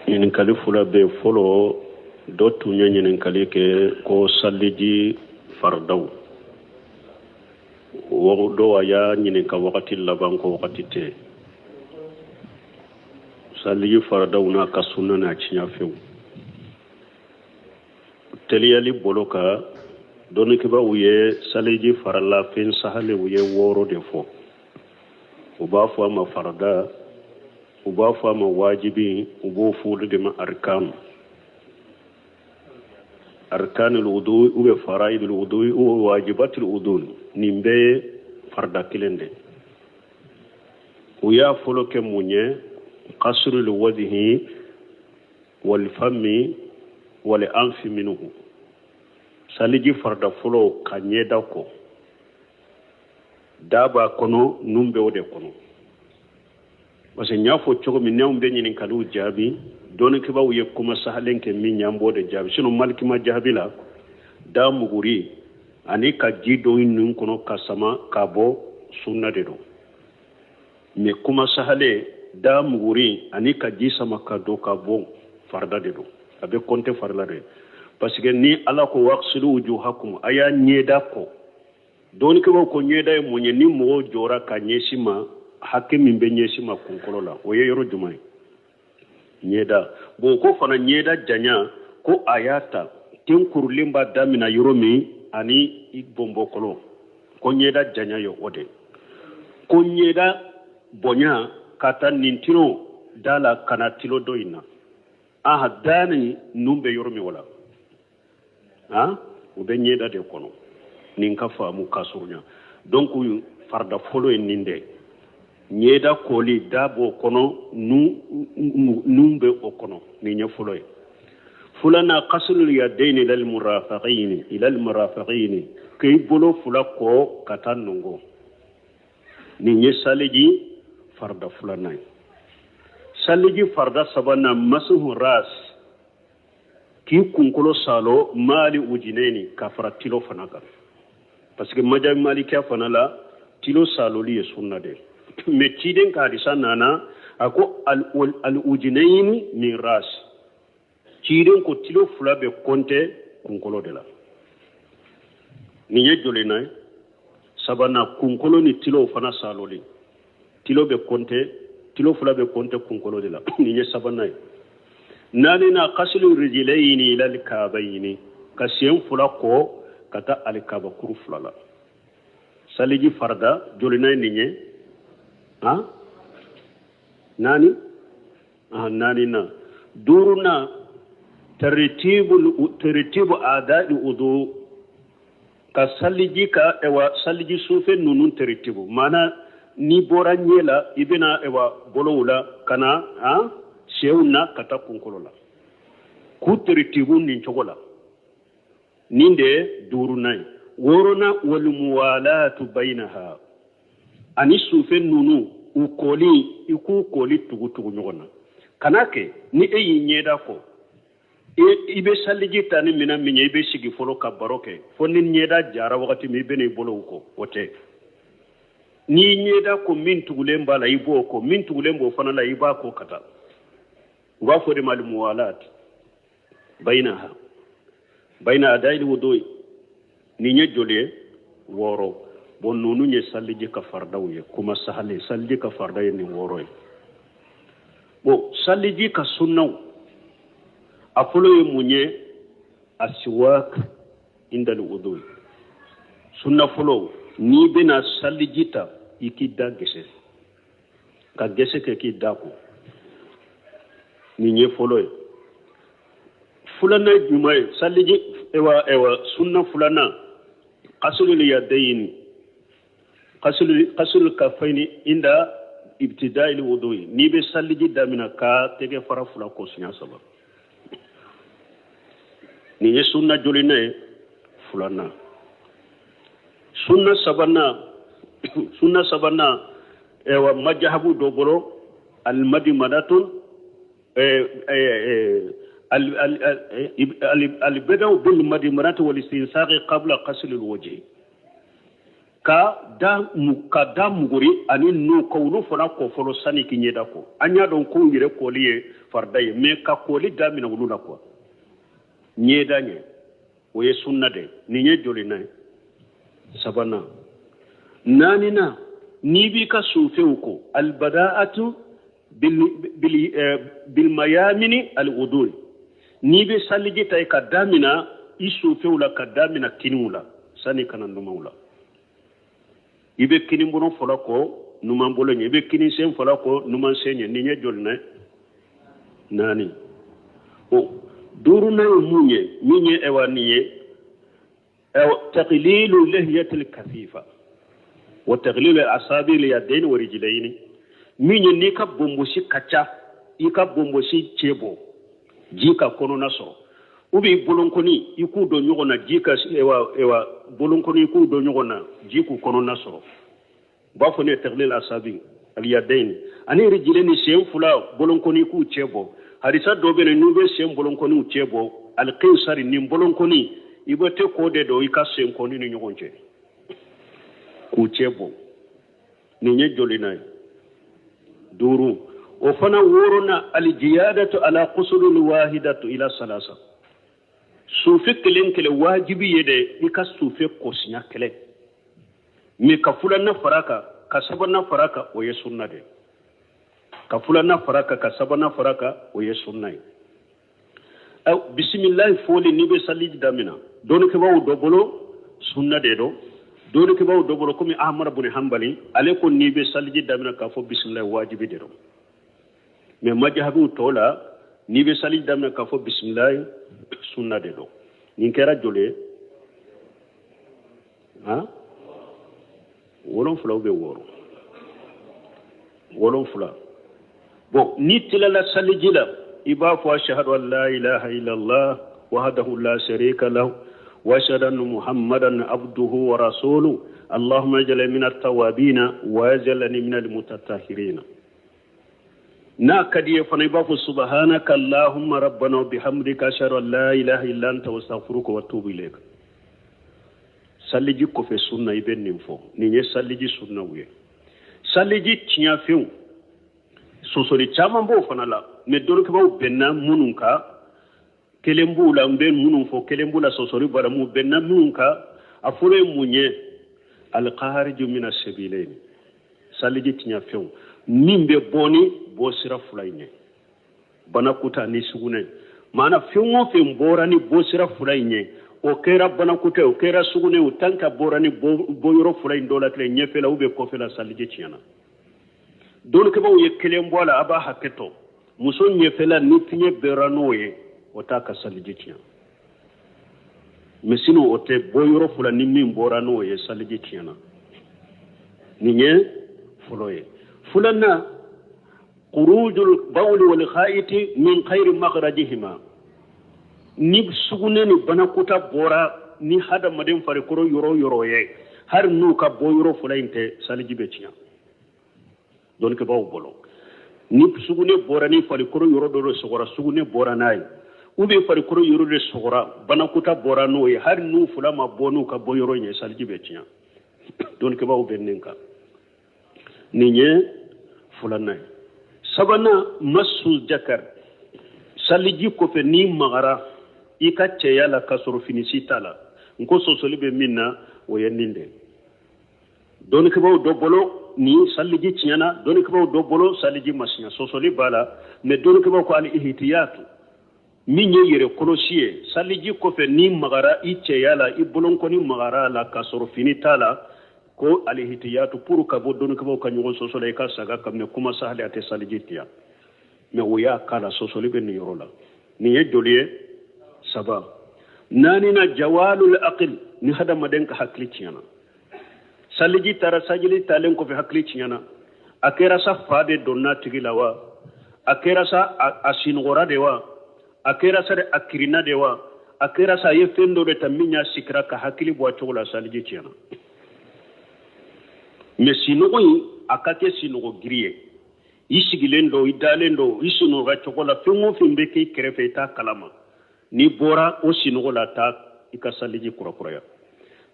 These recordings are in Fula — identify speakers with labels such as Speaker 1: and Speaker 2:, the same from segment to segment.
Speaker 1: ɲininkali fula bɛ fɔlɔ dɔ tun ye ɲininkali kɛ ko saliji fardaw dɔw a y'a ɲininka wagati laban ko wagati tɛ saliji fardaw n'a ka sunna n'a tiɲɛ fewu teliyali bolo kan dɔnnikibaw ye saliji farala fɛn sahalew ye 6 de fɔ u b'a fɔ a ma farda u b'a fɔ a ma wajibi u b'o fɔ olu de ma arkan al-wudu ou faraid al-wudu ou wajibat al-wudu nin bɛɛ ye farda kelen de u y'a fɔlɔ kɛ mun ye qasru al-wajhi wal fami wal anfi minhu saliji farda fɔlɔ ka ɲɛda kɔ da b'a kɔnɔ nun bɛ o de kɔnɔ parce que n y'a fɔ cogo min n'anw bɛ ɲininkaliw jaabi dɔnnikibaw ye kuma sahalen kɛ min y'an b'o de jaabi sinon maliki ma jaabi la da muguri ani ka ji dɔn nun kɔnɔ ka sama ka bɔ sunna de don mais kuma sahale da muguri ani ka ji sama ka don ka bɔ farda de don a bɛ compter farla de parce que ni ala ko waqsilu wujuhakum a y'a ɲɛda kɔ dɔnnikibaw ko ɲɛda ye mun ye ni mɔgɔw jɔra ka ɲɛsin ma hakɛ min bɛ ɲɛsin ma kunkolo la o ye yɔrɔ jumɛn ye ɲɛda bon ko fana ɲɛda janya ko a y'a ta ten kurulen b'a damina yɔrɔ min ani i bɔnbɔkɔlɔ ko ɲɛda janya ye o de ko ɲɛda bonya ka taa nin tilo da la ka na tilo dɔ in na aha dani nun bɛ yɔrɔ min wala u bɛ ɲɛda de kɔnɔ nin ka faamu ka surunya donc farda fɔlɔ ye nin de ɲɛda koli da b'o kɔnɔ nun bɛ o kɔnɔ nin ye fɔlɔ ye fulana qaslul yadayn ila al-murafiqayn k'i bolo fula kɔ ka taa nungo nin ye saliji farda fulana ye saliji farda sabanan masuhu ras k'i kunkolo salo mali ujineni ka fara tilo fana kan parce que majabi malikiya fana la tilo saloli ye sunna de mais ciden ka hadisa nana ako al-ujinayn min ras ciden ko tilo fula be konte kunkolo de la ni ye jole na sabana kunkolo ni tilo fana saloli tilo be konte tilo fula be konte kunkolo de la ni ye sabana nani na qaslu rijlayni ila al-kabayni ka sen fula ko kata al-kaba kuru fula la saliji farda jole na ni ye nani nani na duruna tartibu adadi udu ka saliji ka ewa saliji sufe nunun tartibu mana ni bora nyela ibena ewa bolowula kana shewna kata kunkolola ku tartibu nin chogola ninde duruna worona wal muwalatu bainaha ani sufe nunu iku koli tugu ɲɔgɔn na kana kɛ ni e y'i ɲɛda fɔ i bɛ saliji ta ni minɛn min ye i bɛ sigi fɔlɔ ka baro kɛ fo ni ɲɛda jara wagati min i bɛ n'i bolo kɔ o tɛ n'i ɲɛda ko min tugulen b'a la i b'o kɔ min tugulen b'o fana la i b'a kɔ ka taa u b'a fɔ de ma al-muwalat bayna adayil wudu nin ye joli ye 6 bon nunu ye saliji ka fardaw ye kuma sahale saliji ka farda ye ni 6 ye bon saliji ka sunnaw a fɔlɔ ye mun ye asiwak inda al-wudu sunna fɔlɔ ni bɛna saliji ta i k'i da gɛsɛ ka gɛsɛ kɛ k'i da ko nin ye fɔlɔ ye filanan jumɛn ye saliji ewa sunna filanan qaslul yadayn qasul kafaini inda ibtida'il wudu'i ni be saliji damina ka tege fara fula ko sinya saba ni ye sunna jolina fulana sunna sabana ewa majhabu do bolo al madimadatun al badaw bil madimanati wal istinsaq qabla qasl al wajh ka da muguri ani nu ko ulu fana ko folo sani kinyeda ko anya don ko yire ko liye farda ye me ka ko li da mina ulu la ko nyeda nye o ye sunna de ni nye joli nay sabana nanina ni bi ka sufe ko al bada'atu bil mayamini al udul ni be saliji tay ka damina isu fewla ka damina kinula sani kana numawla ibe kinin bono fola ko numan bolo nye ibe kinin sen fola ko numan senye ni nye jolne nani o duru na munye ewa niye taqlilu lihiyatil kafifa wa taqlilu asabi li yadayn wa rijlayn minye ni ka bombosi kacha ika bombosi chebo jika kono na so ubi bolonkoni iku do nyogona jika ewa bolonkoni iku do nyogona jiku kono na so ba fo ne taqlil asabi al yadayn ani rijleni shem fula bolonkoni ku chebo hadisa do be ne nube shem bolonkoni u chebo al qisari nim bolonkoni ibote ko de do ika shem koni ni nyogonje ku chebo ni nye jolinay duru o fana worona al jiyadatu ala qusulul wahidatu ila salasa sufi kele wajibi yede ika sufi kosinya kele mi kafula na faraka kasaba na faraka o ye sunna de kafula na faraka kasaba na faraka o ye sunna aw bismillah foli ni be saliji damina don ke bawo dobolo sunna de do don ke bawo dobolo komi ahmad ibn hanbali ale ko ni be saliji damina ka fo bismillah wajibi de do mais majhabu tola ni be saliji damina ka fo bismillah sunna de do ni kera jole ha wolon fula be woro wolon fula bon ni tilala salijila iba fa ashhadu an la ilaha illa allah wahdahu la sharika lahu wa ashhadu anna muhammadan abduhu wa rasuluhu allahumma ij'alni min at-tawwabin wa ij'alni min al-mutatahhirin na kadiye fana iba fa subhanaka allahumma rabbana wa bihamdika ashhadu an la ilaha illa anta astaghfiruka wa atubu ilayk saliji ko fe sunna ibe nimfo ni nye saliji sunna wuye saliji tinya fiu sosori chama mbo fana la me dolu ke baw benna mununka kelembula mbe mununfo kelembula sosori bara mu benna mununka afure munye al qahariju min as-sabilain saliji tinya fiu nimbe boni bo sira fulayne bana kuta ni sugune mana fiu mo fe mbora ni bo sira fulayne o kera bana kute o kera sugune o tanka borani boyoro fulay ndola kle nyefela ube kofela salije tiana don ke bawo yekele mbola aba haketo muso nyefela ni tinye berano ye o taka salije tiana mesino o te boyoro fula ni min borano ye salije tiana ninye fuloye fulana khurujul bawl wal khaiti min khair makhrajihima ni sugune ni banakuta bora ni hada madin fare koro yoro ye har nu ka boyoro fulainte saliji beciya don ke bawo bolo ni sugune bora ni fare koro yoro do sogora sugune bora nay ube fare koro yoro de sogora banakuta bora no ye har nu fulama bonu ka boyoro nye saliji beciya don ke bawo benninka ni nye fulanay sabana masu jakar saliji ko fe ni magara ika ceya la kasoro finisi tala nko sosoli be minna o yendinde don ke bawo do bolo ni saliji tiana don ke bawo do bolo saliji masinya sosoli bala me don ke bawo ko al ihtiyatu minye yere kolosiye saliji ko fe ni magara i ceya la i bolon ko ni magara la kasoro finitala ko al ihtiyatu pour ka bo don ke bawo kanyo sosoli ka saga kam kuma sahale ate saliji tiya me oya kala sosoli be ni yorola ni yedoliye saba nani na jawalul aql ni hada maden ka hakli tiana saliji tara sajili talen ko fi hakli tiana akera sa fade donna tigilawa akera sa asinora dewa akera sa de akirina dewa akera sa yefendo de taminya sikra ka hakli bo chola saliji tiana me sinoyi akake sinogo griye isigilendo idalendo isino ga chokola fengo fembe ke krefe ta kalama ni bora o sinogo la ta ika saliji kura ya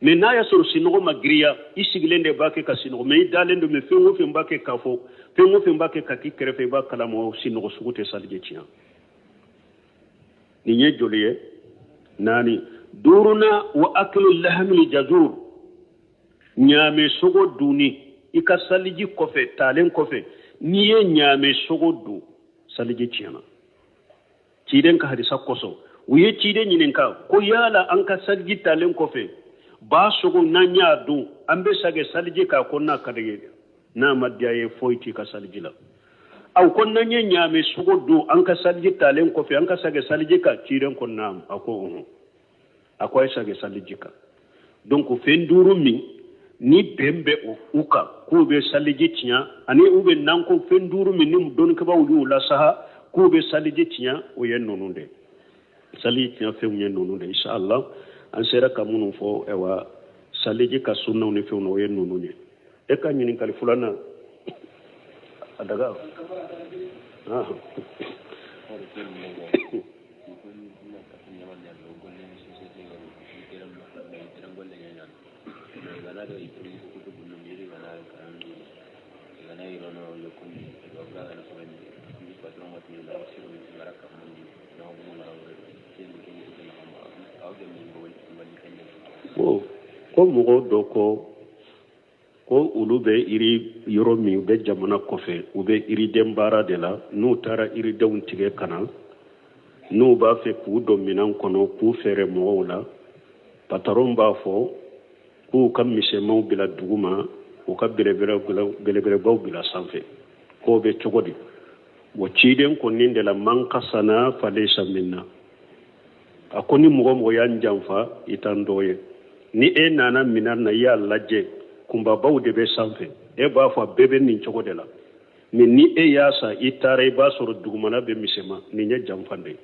Speaker 1: mais n'a ya soro sinogo magriya isigilen de bake ka sinogo mais dalen do me fengo fen bake ka fo fengo fen bake ka ki kerefe ba kala mo sinogo sugute salje tiya ni nye joliye nani duruna wa aklu lahmil jazur nyame sogo duni ika salji kofe talen kofe niye nyame sogo du salji tiya ciden ka hadisa koso uye ciden nyinen ka ko yala an ka salji talen kofe ba sogo na nya du ambe sage salji ka konna kadege na madiaye foyti ka salji la aw konna nya me sogo du an ka salji talen ko fi an ka sage salji ka ciren konna ako ay sage salji ka donc fenduru mi ni bembe o uka ko be salji tinya ani ube nan ko fenduru mi ni don ka ba wulu la saha ko be salji tinya o yen nonunde salji tinya fe yen nonunde inshallah an sera kamunu fo ewa saliji ka sunna ne fe no yen nunu ne e ka nyini kali fulana adaga ko mogo do ko ulu be iri yoro mi be jamana kofe ube iri dembara de la nu tara iri deun tige kana nu ba fe ku do minan kono ku fere mo la patron ba fo ku kam mise mo bila duguma o ka bele baw bila sanfe ko be chogodi wo ciden ko ninde la mankasana falaysa minna akoni mogo yan jamfa itandoye ni e nana minan na ya laje kumba baw de be sanfe e ba fa bebe nin chogode la mais ni e yasa itare ba soro dugumana be misema ni nya jamfande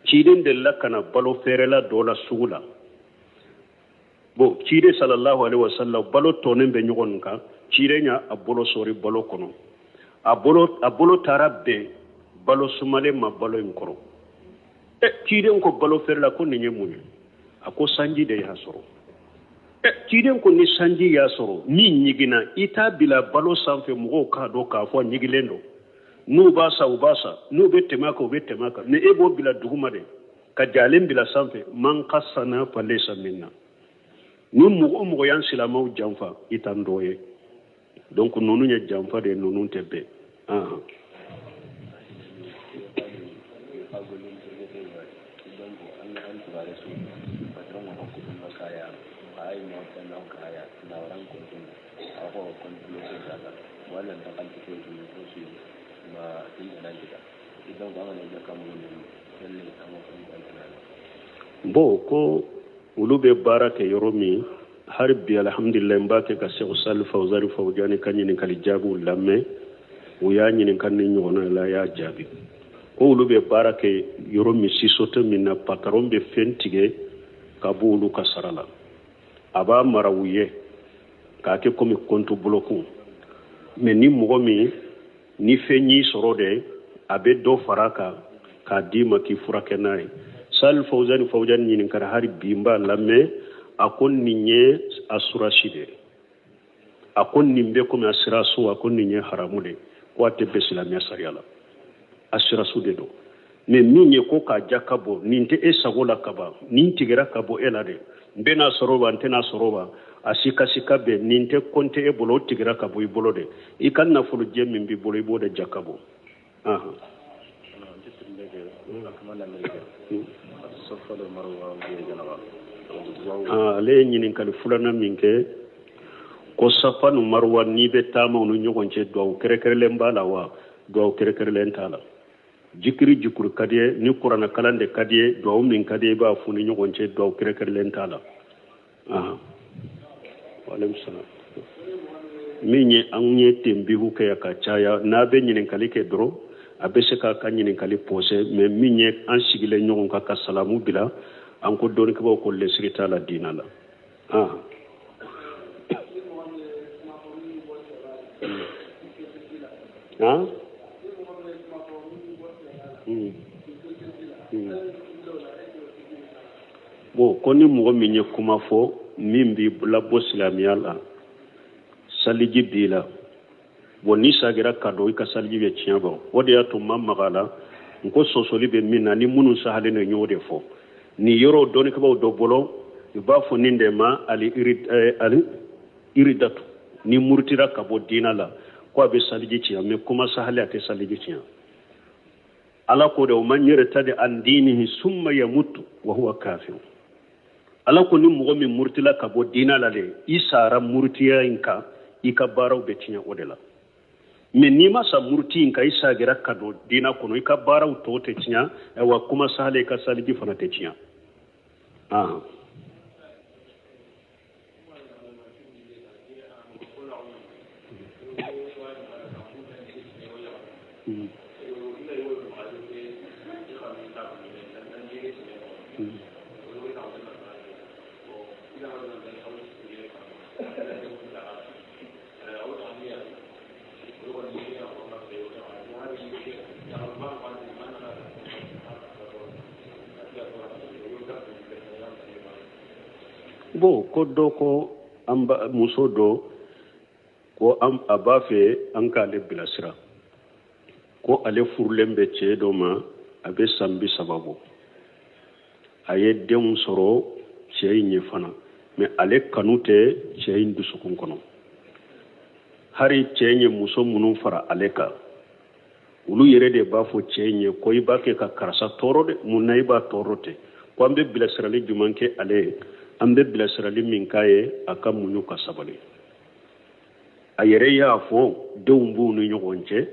Speaker 1: ciden de la kana balo fere la dola sugula bo cide sallallahu alaihi wasallam balo tonen be nyogon ka cide nya abolo sori balo kono abolo tarabbe balo sumale ma balo inkoro e cide ko balo fere la ko ni nyemunye ako sanji de ya soro ciden ko ni sanji ya soro ni nyigina ita bila balo sanfe mugo ka do ka fo nyigilendo nu basa ubasa nu betemaka ne ebo bila duguma de ka jalen bila sanfe man qasana falaysa minna ni mugo yan silamaw jamfa itandoye donc nonu nya jamfa de nonu tebe bo ko ulu be barake yoromi harbi alhamdulillah mbake ka Sheikh Salih Fawzari Fawjani kanyini kali jabu lamme uya nyini kanni nyona la ya jabi ko ulu be barake yoromi sisoto minna patron be fentige kabulu kasarala aba marawuye ka ke komi kontu bloku mais ni mogomi ni fenyi sorode abe do faraka ka dima ki furakenai Sal Fawzani nyini kara hari bimba lamme akon ninye asurashide akon nimbe komi asirasu akon ninye haramude ko atebe islamia sariala asirasu de do mais minye ko ka jakabo ninte esagola kaba nintigera kabo elade mbena soroba antena soroba asika be ninte konte e bolo tigera kabo ibolode ikanna fulu jemmi bi bolo ibode jakabo le nyinin kali fulana minke ko safanu marwa ni be tama no nyogonce do kerekerele mbala wa do kerekerele ntala jikri jikuru kadiye ni qur'ana kalande kadiye do min kadiye ba funi nyogonce do kerekerele ntala walem salam minye anye tembi huke ya kachaya na be nyinin kali ke dro abese ka kanyinin kali pose me minye an sigile nyogon ka kasalamu bila an ko doni ko ko le sirita la dinala bo koni mo minye kuma fo min bi labɔ silamɛya la saliji b'i la bon ni sagira kado i ka saliji bɛ tiɲɛ bɔ o de y'a to ma maga la n ko sɔsɔli bɛ min na ni minnu sahalen don y'o de fɔ ni yɔrɔ dɔnnikɛbaw dɔ bolo i b'a fɔ nin de ma ali iridatu ni murutira ka bɔ diina la ko a bɛ saliji tiɲɛ mais kuma sahale a tɛ saliji tiɲɛ ala ko de o man yartadi an dinihi summa yamutu wa huwa kafir ala ko ni mɔgɔ min murutila ka bɔ diina la de i sara murutiya in kan i ka baaraw bɛ tiɲɛ o de la mais n'i ma sa muruti in kan i sagira ka don diina kɔnɔ i ka baaraw tɔw tɛ tiɲɛ wa kuma sahale i ka saliji fana tɛ tiɲɛ bon ko dɔ ko muso dɔ ko a b'a fɛ an k'ale bilasira ko ale furulen bɛ cɛ dɔ ma a bɛ san 30 bɔ a ye denw sɔrɔ cɛ in ye fana mais ale kanu tɛ cɛ in dusukun kɔnɔ hari cɛ in ye muso minnu fara ale kan olu yɛrɛ de b'a fɔ cɛ in ye ko i b'a kɛ ka karisa tɔɔrɔ dɛ mun na i b'a tɔɔrɔ tɛ ko an bɛ bilasirali jumɛn kɛ ale ye an bɛ bilasirali min k'a ye a ka muɲu ka sabali a yɛrɛ y'a fɔ denw b'u ni ɲɔgɔn cɛ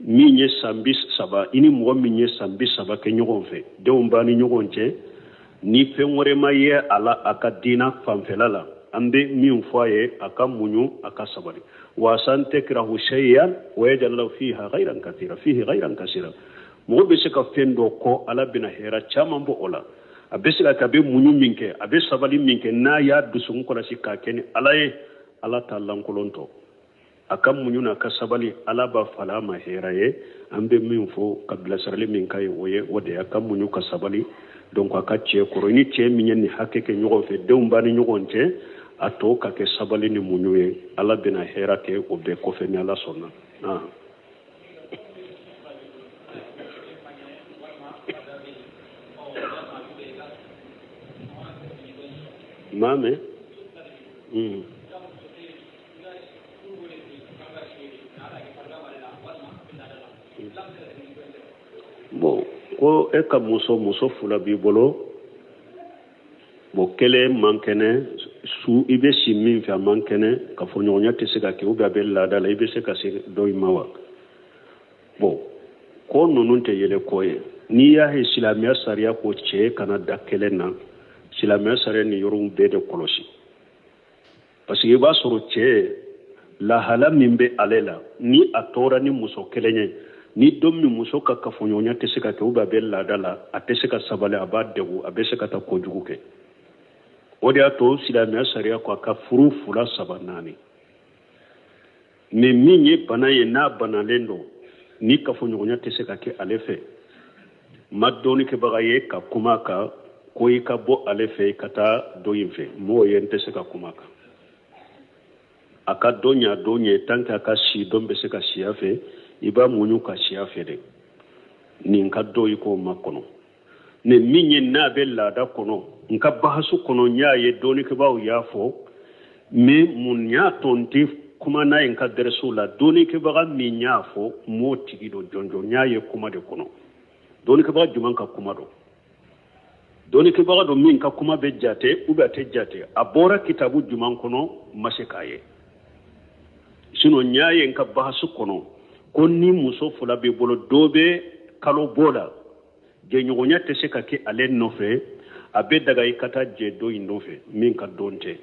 Speaker 1: min ye san 30 i ni mɔgɔ min ye san 30 kɛ ɲɔgɔn fɛ denw b'a ni ɲɔgɔn cɛ ni fɛn wɛrɛ ma ye a la a ka diina fanfɛla la an bɛ min fɔ a ye a ka muɲu a ka sabali wa san takrahu shay'an wa yaj'al lahu fihi ghayran kathira mɔgɔ bɛ se ka fɛn dɔ kɔ ala bɛna hɛrɛ caman bɔ o la a bɛ se ka bɛ muɲu min kɛ a bɛ sabali min kɛ n'a y'a dusukun kɔlɔsi k'a kɛ ni ala ye ala t'a lankolon tɔ a ka muɲu n'a ka sabali ala b'a fala ma hɛrɛ ye an bɛ min fɔ ka bilasirali min k'a ye o ye o de ye a ka muɲu ka sabali donc a ka cɛ kɔrɔ ni cɛ min ye nin hakɛ kɛ ɲɔgɔn fɛ denw b'a ni ɲɔgɔn cɛ a tɔ ka kɛ sabali ni muɲu ye ala bɛna hɛrɛ kɛ o bɛɛ kɔfɛ ni ala sɔnna Mame. Bon, ko e ka muso fula b'i bolo bon kelen man kɛnɛ su i bɛ si min fɛ a man kɛnɛ ka fɔ ɲɔgɔnya tɛ se ka kɛ ou bien a bɛ laada la i bɛ se ka se dɔ i ma wa bon ko ninnu tɛ yɛlɛ kɔ ye n'i y'a ye silamɛya sariya ko cɛ kana da kɛlɛ na silamɛya sariya ni yɔrɔw bɛɛ de kɔlɔsi parce que i b'a sɔrɔ cɛ lahala min bɛ ale la ni a tɔɔra ni muso kelen ye ni don min muso ka kafoɲɔgɔnya tɛ se ka kɛ ou bien a bɛ laada la a tɛ se ka sabali a b'a degun a bɛ se ka taa kojugu kɛ o de y'a to silamɛya sariya ko a ka furu 2 3 4 mais min ye bana ye n'a banalen don ni kafoɲɔgɔnya tɛ se ka kɛ ale fɛ ma dɔɔnikɛbaga ye ka kuma kan ko i ka bɔ ale fɛ ka taa dɔ in fɛ mɔgɔ ye n tɛ se ka kuma kan a ka dɔ ɲɛ tant que a ka si dɔn bɛ se ka siya fɛ i b'a muɲu ka siya fɛ dɛ nin ka dɔ i k'o makɔnɔ ne min ye n'a bɛ laada kɔnɔ n ka bahasu kɔnɔ n y'a ye dɔɔnikɛbagaw y'a fɔ mais mun y'a to n tɛ kuma n'a ye n ka dɛrɛsow la dɔɔnikɛbaga min y'a fɔ m'o tigi dɔ jɔnjɔn n y'a ye kuma de kɔnɔ dɔɔnikɛbaga jumɛn ka kuma dɔ dɔɔnikɛbaga dɔ min ka kuma bɛ jate ou bien a tɛ jate a bɔra kitabu jumɛn kɔnɔ ma se k'a ye sinon n y'a ye n ka bahasu kɔnɔ ko ni muso fila b'i bolo dɔ bɛ kalo bɔ la jɛɲɔgɔnya tɛ se ka kɛ ale nɔfɛ a bɛ daga i ka taa jɛ dɔ in nɔfɛ min ka dɔn tɛ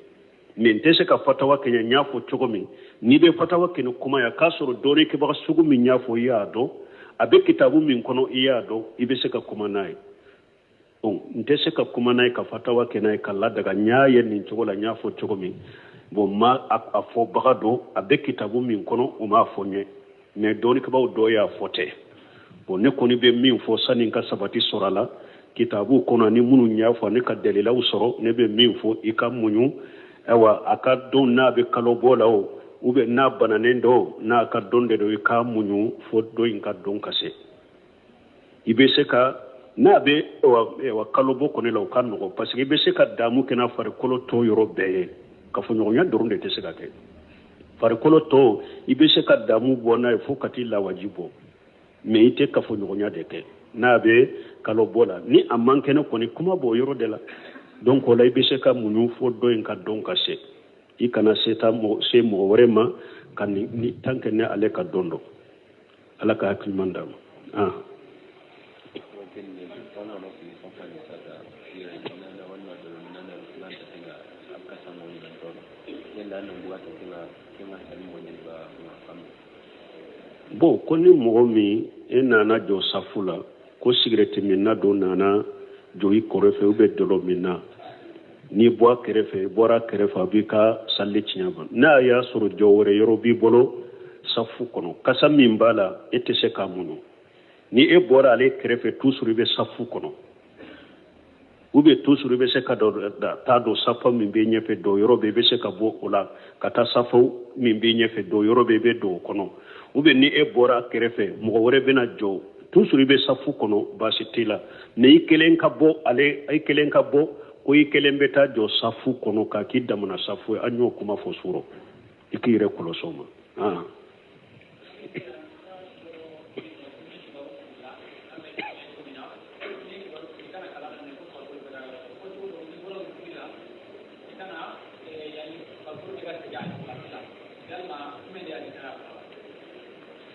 Speaker 1: mais n tɛ se ka fatawa kɛ n y'a fɔ cogo min n'i bɛ fatawa kɛ ni kuma ye k'a sɔrɔ dɔɔnikɛbaga sugu min y'a fɔ i y'a dɔn a bɛ kitabu min kɔnɔ i y'a dɔn i bɛ se ka kuma n'a ye bon n tɛ se ka kuma n'a ye ka fatawa kɛ n'a ye ka ladaga n y'a ye nin cogo la n y'a fɔ cogo min bon ma a fɔbaga dɔn a bɛ kitabu min kɔnɔ o m'a fɔ n ye mais dɔɔnikɛbagaw dɔ y'a fɔ tɛ bon ne kɔni bɛ min fɔ sani n ka sabati sɔrɔ a la kitabu kono ni munu nya fo ne ka dalila usoro ne be min fo ika munyu ewa aka don na be kalo bola o ube na bananen do na ka donde do ika munyu fo do inka don kase ibe se ka na be ewa kalo bo kono law kan no parce que ibe se ka damu kena far kolo to yoro be ka fo nyonya doronde te se ka ke far kolo to ibe se ka damu bona fo kati la wajibo me ite ka fo nyonya de ke na be kalo bola ni amman kene koni kuma bo yoro de la donc la ibe se ka munyu fo do inka don kase ikana seta mo se mo worema kan ni tanke ne ale ka dondo ala ka hakil mandam bo koni mo mi enana jo safula ko cigarette minna do nana jo ikorefe ube dolo minna ni boa kerefe bora kerefa bika salli chinyaba na ya suru jowre yoro bi bolo safu kono kasa mimbala ete se kamuno ni e bora ale kerefe tusuru be safu kono ube tusuru be se ka do ta do safa mimbe nyefe do yoro be se ka bo ola kata safu mimbe nyefe do yoro be do kono ube ni e bora kerefe mo wore bena jo tusuru be safu kono basitila ne ikelen ka bo ale ay kelen ka bo ko ikelembe jo safu kono ka kidda mona safu anyo kuma fo suro ikire kolosoma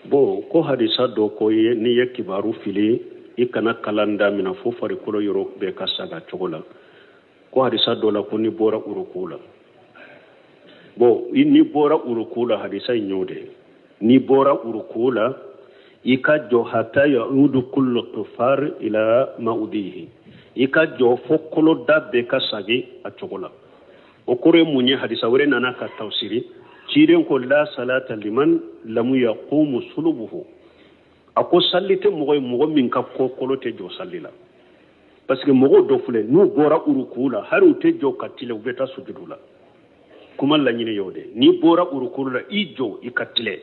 Speaker 1: bo ko hadisa do ko ni yekibaru fili ikana kalanda mina fo fari kolo yoro be kasaga chogola ko hadisa do la ko ni bora urukula bo ni bora urukula hadisa nyode ni bora urukula ika jo hata ya udu kullu tufar ila maudihi ika jo fokolo dabbe kasage a chogola o kore munye hadisa wore nana ka tafsiri ciren ko la salata liman lam yaqumu sulubuhu ako sallite mogo min ka kokolo te jo sallila parce que mogo do fule nu bora urukula haru te jo katile ubeta sujudula kuma la nyine yode ni bora urukula ijo ikatile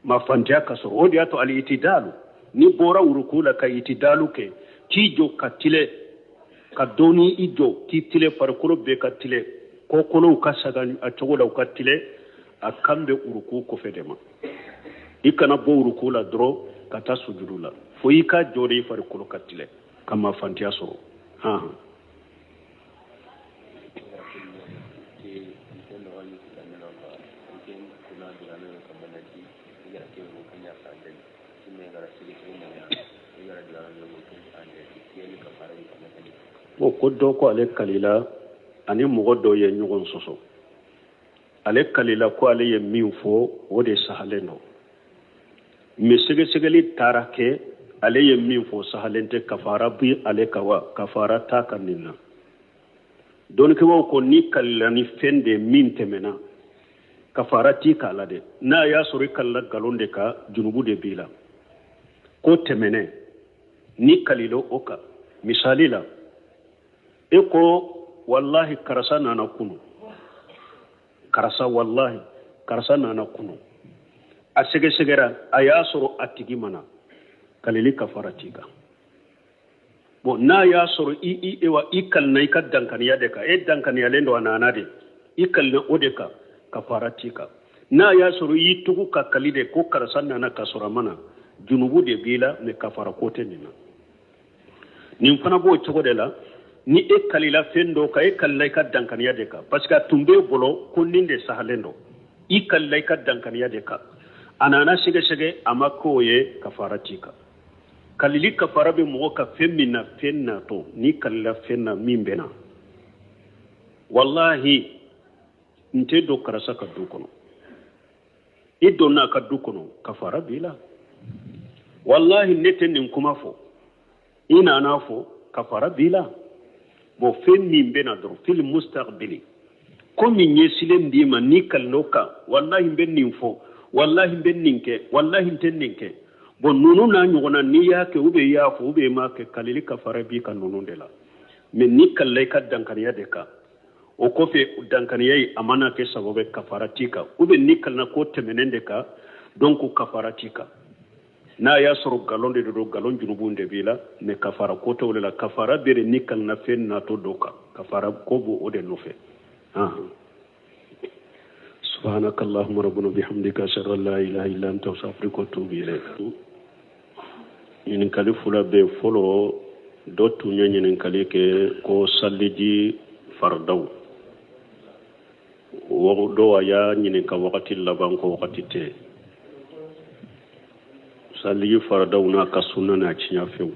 Speaker 1: ma fantia kasoro odi ato ali itidalu ni bora urukula ka itidalu ke tijo katile ka doni ijo kitile parkolo be katile kokolo ukasaga atogola ukatile akambe uruku ko fedema ikana bo urukula dro kata sujudula fo ika jori parkolo katile kama fantia soro ko do ko ale kalila ani mogo do ye nyugon soso ale kalila ko ale ye min fo o de sahaleno mi sege segeli tarake ale ye min fo sahalente kafara bi ale kawa kafara ta kanina don ke ko ni kalila ni fende min temena kafara ti kala de na ya sori kala galonde ka junubu de bila ko temene ni kalilo oka misali la eko wallahi karasa nana kunu karasa wallahi karasa nana kunu asege segera ayasoro atigi mana kalili kafaratika bo na yasoro ewa ikal na ikad dankaniya deka dankaniya lendo anana de ikal na odeka kafaratika na yasoro tugu ka kalide ko karasa nana kasora mana junubu de bila me kafara kote nina nim fana bo chogo de la ni kalila fendo ka kallai ka dankaniya de ka parce que tumbe bolo kundinde sahalendo kallai ka dankaniya de ka anana shige amako ye kafaratika kalili kafara be mo ka femina fenna to ni kallila fenna mimbena wallahi nte do karasa ka du kono idonna ka du kono kafara bila wallahi nete nin kuma fo ina na fo kafara bila bo femmi bena do fil mustaqbili komi nyesilen dima nikal noka wallahi ben nin fo wallahi ben ninke wallahi ten ninke bon nunu na ɲɔgɔnna n'i y'a kɛ ube y'a fɔ ube m'a kɛ kalili kafara b'i ka nunu de la mais ni kalla i ka dankaniya de kan o kɔfɛ dankaniya yi a mana kɛ sababu kafara t'i kan ni kalina ko tɛmɛnen de kan donc kafara t'i kan n'a y'a sɔrɔ galon de don galon junubun de b'i la mais kafara ko t'o la kafara bere ni kalina fɛn natɔ dɔ kan kafara ko b'o o de nɔfɛ سبحانك اللهم ربنا بحمدك أشهد أن لا إله إلا أنت أستغفرك وأتوب إليك ɲininkali fula bɛ fɔlɔ dɔ tun ye ɲininkali kɛ ko saliji fardaw dɔw a y'a ɲininka wagati laban ko wagati tɛ saliji fardaw n'a ka sunna n'a tiɲɛ fewu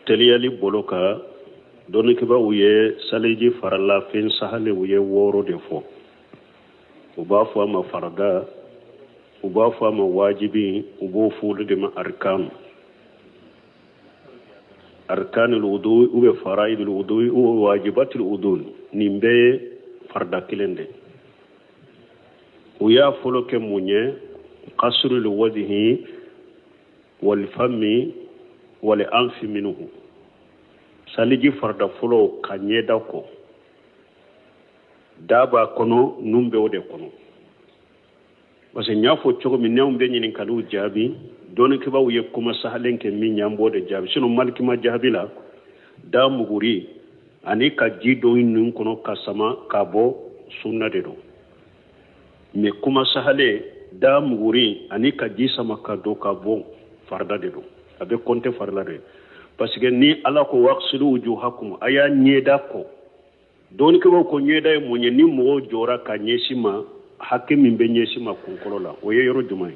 Speaker 1: teliyali bolo kan dɔnnikibaw ye saliji farala fɛn sahalew ye 6 de fɔ u b'a fɔ a ma farda u b'a fɔ a ma wajibi u b'o fɔ olu de ma arkanu arkanul wudu ou faraidul wudu ou wajibatul wudu nin bɛɛ ye farda kelen de u y'a fɔlɔ kɛ mun ye qasrul wajhi wal fami wal anfi minhu saliji farda fɔlɔ ka ɲɛda kɔ da b'a kɔnɔ nun bɛ o de kɔnɔ parce que n y'a fɔ cogo min n'anw bɛ ɲininkaliw jaabi dɔnnikibaw ye kuma sahalen kɛ min y'an b'o de jaabi sinon maliki ma jaabi la da muguri ani ka ji dɔn nun kɔnɔ ka sama ka bɔ sunna de don mais kuma sahale da muguri ani ka ji sama ka don ka bɔ farda de don a bɛ compter farla de parce que ni ala ko waqsilu wujuhakum a y'a ɲɛda kɔ dɔnnikibaw ko ɲɛda ye mun ye ni mɔgɔw jɔra ka ɲɛsin ma hakɛ min bɛ ɲɛsin ma kunkolo la o ye yɔrɔ jumɛn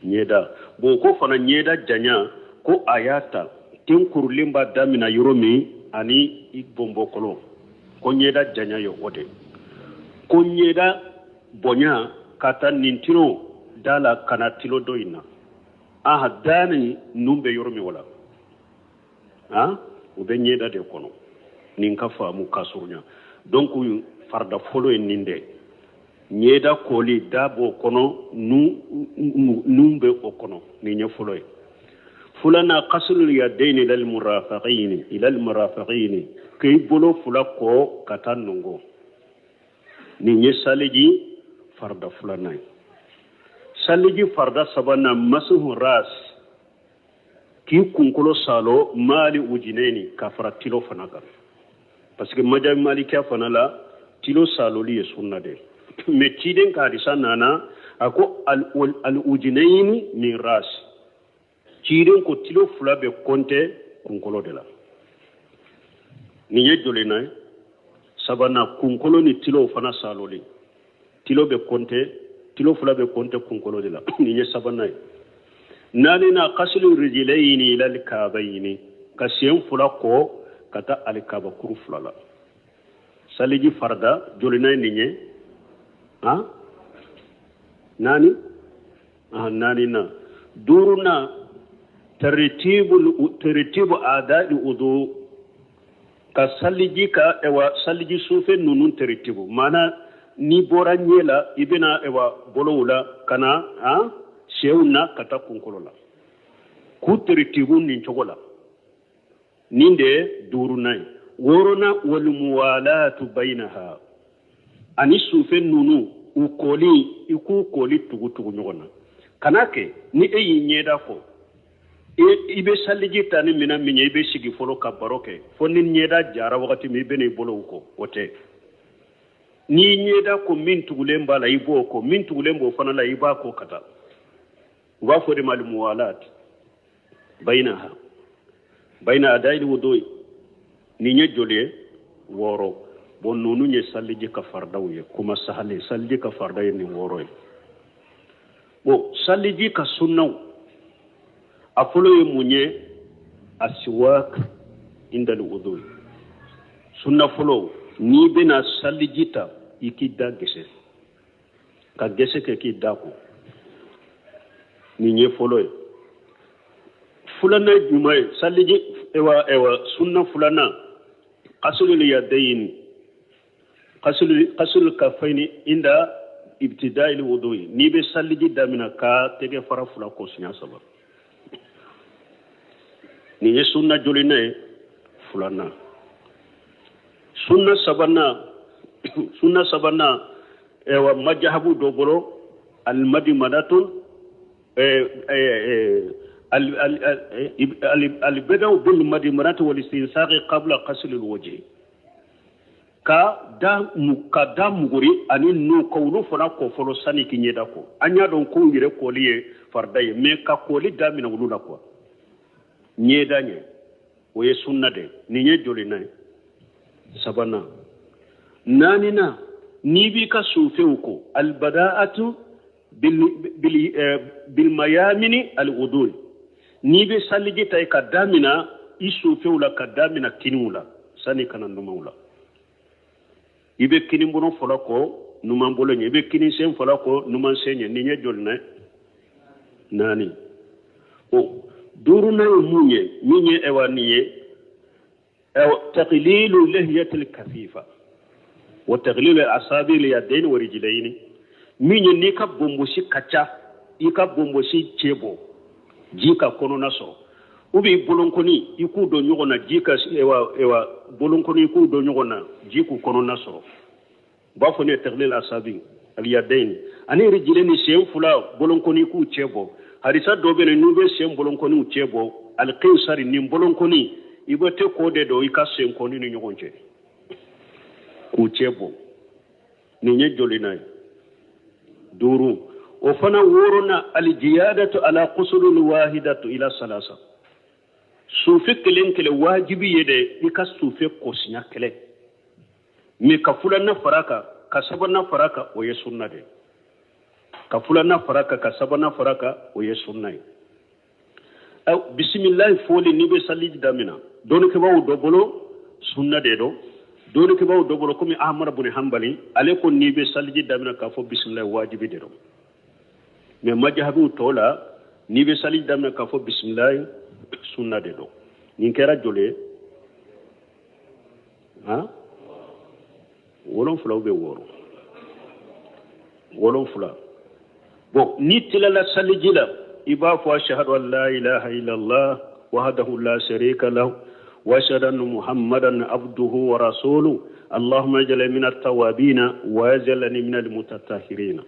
Speaker 1: ye ɲɛda bon ko fana ɲɛda janya ko a y'a ta ten kurulen b'a damina yɔrɔ min ani i bɔnbɔkɔlɔ ko ɲɛda janya ye o de ko ɲɛda bonya ka taa nin tilo da la ka na tilo dɔ in na da ni nun bɛ yɔrɔ min wala u bɛ ɲɛda de kɔnɔ nin ka faamu ka surunya donc farda fɔlɔ ye nin de ɲɛda koli da b'o kɔnɔ nun bɛ o kɔnɔ nin ye fɔlɔ ye fulana qasrul yadayn ila al murafaqin k'i bolo fula kɔ ka taa nungo nin ye saliji farda fulana ye saliji farda sabanan masuhu ras k'i kunkolo salo mali ujineni ka fara tilo fana kan parce que majabi malikiya fana la tilo saloli ye sunna de mais ciden ka hadisa nana ako al ujinayni min ras ciden ko tilo fula be konte kunkolo de la ni ye jole na sabana kunkolo ni tilo fana saloli tilo be konte tilo fula be konte kunkolo de la ni ye sabana nani na qaslu rijlayni ila al kabayni ka sen fula ko kata al kabakuru fula la saliji farda jole na ni ye nani nani na duruna tartibu adai udu ka saliji ka ewa saliji sufe nunun tartibu mana ni bora nyela ibena ewa bolowula kana shewna kata kunkolola ku tartibu nin chogola ninde duruna worona wal muwalatu bainaha ani sufe nunu iku koli tugu ɲɔgɔn na kana kɛ ni e y'i ɲɛda fɔ i bɛ saliji ta ni minɛn min ye i bɛ sigi fɔlɔ ka baro kɛ fo ni ɲɛda jara wagati min i bɛ n'i bolo kɔ o tɛ n'i ɲɛda ko min tugulen b'a la i b'o kɔ min tugulen b'o fana la i b'a kɔ ka taa u b'a fɔ de ma al-muwalat bayna adayil wudu nin ye joli ye 6 bon nunu ye saliji ka fardaw ye kuma sahale saliji ka farda ye nin 6 ye bon saliji ka sunnaw a fɔlɔ ye mun ye asiwak inda al-wudu sunna fɔlɔ ni bɛna saliji ta i k'i da gɛsɛ ka gɛsɛ kɛ k'i da ko nin ye fɔlɔ ye filanan juma ye saliji ewa sunna filanan qasrul yadayn qasrul kaffaini inda ibtida'il wudu'i ni be salliji damina ka tege fara fula ko sinya saba ni ye sunna jolina fulana sunna sabana wa majhabu doboro al madimanatun البدء بالمدمرات والاستنساق قبل غسل الوجه ka muguri ani nu kawlu fana ko folo sani kinyeda ko anya don ko yire ko liye fardaye me ka ko li damina wulula ko nyeda nye o ye sunna de ni nye joli nay sabana nanina ni bi ka sufe ko al bada'atu bil mayamini al udul ni be saliji tay ka damina isu fewla ka damina kinula sani kana numawla ibe kini mbono fola ko numan bolo nye ibe kini sen fola ko numan senye ni nye jolna nani o duru na munye ewa niye taqlilu lihiyati al-kafifa wa taqlilu al-asabi li yadayn wa rijlayn minye ni ka bomboshi kacha ika bomboshi chebo jika kono naso ubi bolonkoni iku do nyogona jika ewa bolonkoni iku do nyogona jiku kono naso bafo ne taglil asabi al yadain ani rijileni shem fula bolonkoni ku chebo harisa dobe ne nube shem bolonkoni u chebo al qinsari nim bolonkoni ibote kode do ika shem koni ni nyogonje ku chebo ni nye jolinay duru o fana worona al jiyadatu ala qusulul wahidatu ila salasa sufi kele wajibi yede ika sufi kosinya kele mi kafula na faraka kasaba na faraka o ye sunna de kafula na faraka kasaba na faraka o ye sunna aw bismillah foli ni be saliji damina don ke bawo dobolo sunna de do don ke bawo dobolo komi ahmad ibn hanbali ale ko ni be saliji damina ka fo bismillah wajibi de do mais majhabu tola ni be saliji damina ka fo bismillah sunna de do ni kera jole ha wolon fula be woro wolon fula bo ni tilala salijila iba fa shahadu an la ilaha illa allah wahdahu la sharika lahu wa ashhadu anna muhammadan abduhu wa rasuluhu allahumma ij'alni min at-tawwabin wa ij'alni min al-mutatahhirin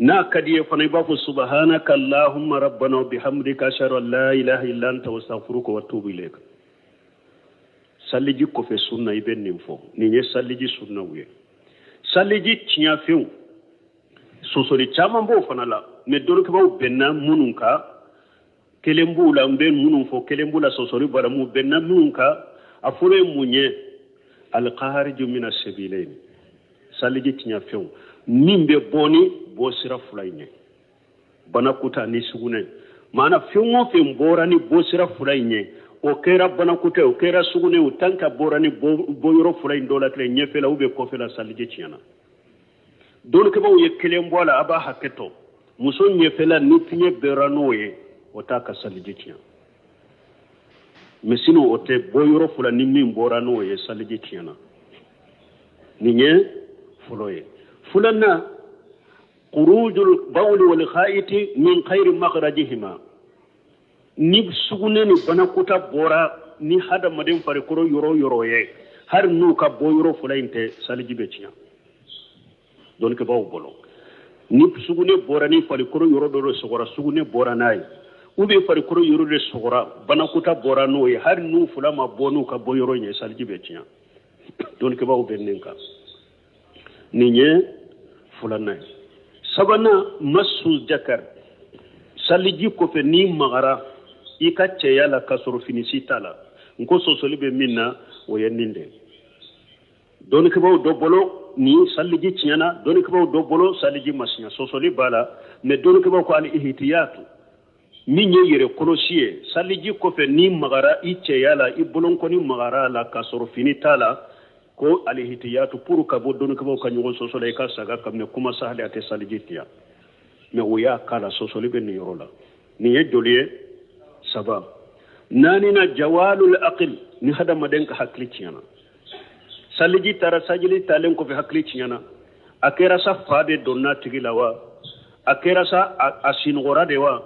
Speaker 1: na kadiye fana ba fu subhanaka allahumma rabbana wa bihamdika ashhadu an la ilaha illa anta astaghfiruka wa atubu ilayk saliji ko fe sunna iben nimfo ni nye saliji sunna wiye saliji tinya few sosori chama mbo fana la me dolu ke baw benna mununka kelembula mben munun fo kelembula sosori bara mu benna mununka afure munye al qahariju min as-sabilain saliji tinya few nimbe boni bo sira fulayne bana kuta ni sugune mana fiungo fe mbora ni bo sira fulayne o kera bana kuta o kera sugune o tanka bora ni bo yoro fulay ndola kle nyefela ube ko fela salije tiana don ke bawo yekele mbola aba haketo muso nyefela ni tinye beranoye o taka salije tiana mesino o te bo yoro fula ni mi mbora noye salije tiana ninye fuloye fulana khurujul bawl wal khayiti min khayri makhrajihima ni sugune ni bana kuta bora ni hada madin fare koro yoro ye har nu ka bo yoro fulainte saliji be ciya don ke bawo bolo ni sugune bora ni fare koro yoro do sogora sugune bora nay ube fare koro yoro de sogora bana kuta bora no ye har nu fulama bonu ka bo yoro nye saliji be ciya don ke bawo bennenka ni nye fulana sabana masu jakar saliji ko fe ni magara ika yala kasoro finisi tala nko sosoli be minna o yenninde don ke baw do bolo ni saliji tiana don ke baw do bolo saliji masnya sosoli bala me don ke baw ko al ihtiyatu min yere kolosiye saliji ko fe ni magara yala i bolon ko ni magara la kasoro finitala ko al ihtiyatu pour ka bo don ke baw kanyo sosoli ka saga kamne kuma sahale ate saliji tiya me o ya kala sosoli be ni yorola ni ye joliye saba nanina jawalul aql ni hada maden ka hakli ciyana saliji tara sajili talen ko fi hakli ciyana a kɛra sa fa de donna tigi la wa a kɛra sa a sinɔgɔra de wa